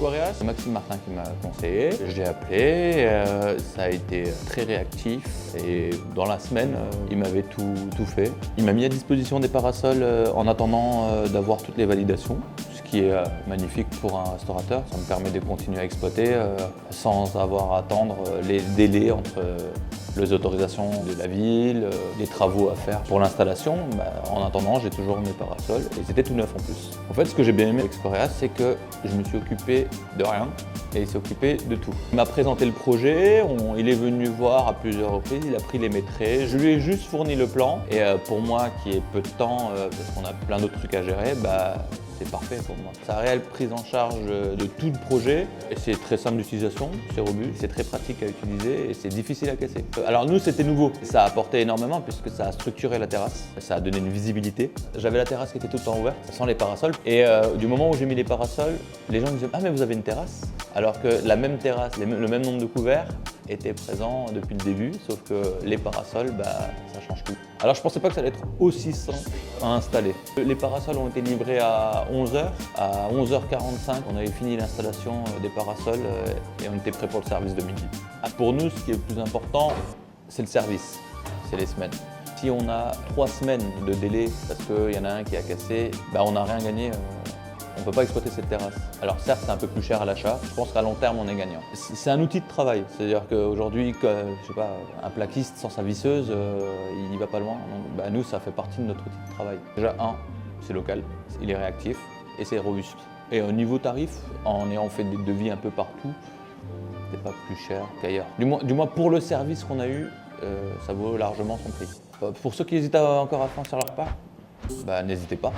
Exquareas, c'est Maxime Martin qui m'a conseillé. Je l'ai appelé, ça a été très réactif et dans la semaine, il m'avait tout fait. Il m'a mis à disposition des parasols en attendant d'avoir toutes les validations, ce qui est magnifique pour un restaurateur. Ça me permet de continuer à exploiter sans avoir à attendre les délais entre les autorisations de la ville, les travaux à faire pour l'installation. En attendant, j'ai toujours mes parasols et c'était tout neuf en plus. En fait, ce que j'ai bien aimé avec Exquareas, c'est que je me suis occupé de rien et il s'est occupé de tout. Il m'a présenté le projet, il est venu voir à plusieurs reprises, il a pris les maîtrises, je lui ai juste fourni le plan et pour moi qui ai peu de temps, parce qu'on a plein d'autres trucs à gérer, c'est parfait pour moi. C'est la réelle prise en charge de tout le projet et c'est très simple d'utilisation, c'est robuste, c'est très pratique à utiliser et c'est difficile à casser. Alors nous c'était nouveau, ça a apporté énormément puisque ça a structuré la terrasse, ça a donné une visibilité. J'avais la terrasse qui était tout le temps ouverte sans les parasols et du moment où j'ai mis les parasols, les gens me disaient « Ah mais vous avez une terrasse ?» alors que la même terrasse, le même nombre de couverts était présent depuis le début, sauf que les parasols, ça change tout. Alors je pensais pas que ça allait être aussi simple à installer. Les parasols ont été livrés à 11h. À 11h45, on avait fini l'installation des parasols et on était prêt pour le service de midi. Pour nous, ce qui est le plus important, c'est le service, c'est les semaines. Si on a 3 semaines de délai parce qu'il y en a un qui a cassé, on n'a rien gagné. On ne peut pas exploiter cette terrasse. Alors certes, c'est un peu plus cher à l'achat. Je pense qu'à long terme, on est gagnant. C'est un outil de travail. C'est-à-dire qu'aujourd'hui, je sais pas, un plaquiste sans sa visseuse, il va pas loin. Donc, nous, ça fait partie de notre outil de travail. Déjà, c'est local, il est réactif et c'est robuste. Et au niveau tarif, en ayant fait des devis un peu partout, c'est pas plus cher qu'ailleurs. Du moins, pour le service qu'on a eu, ça vaut largement son prix. Pour ceux qui hésitent encore à franchir leur pas, n'hésitez pas.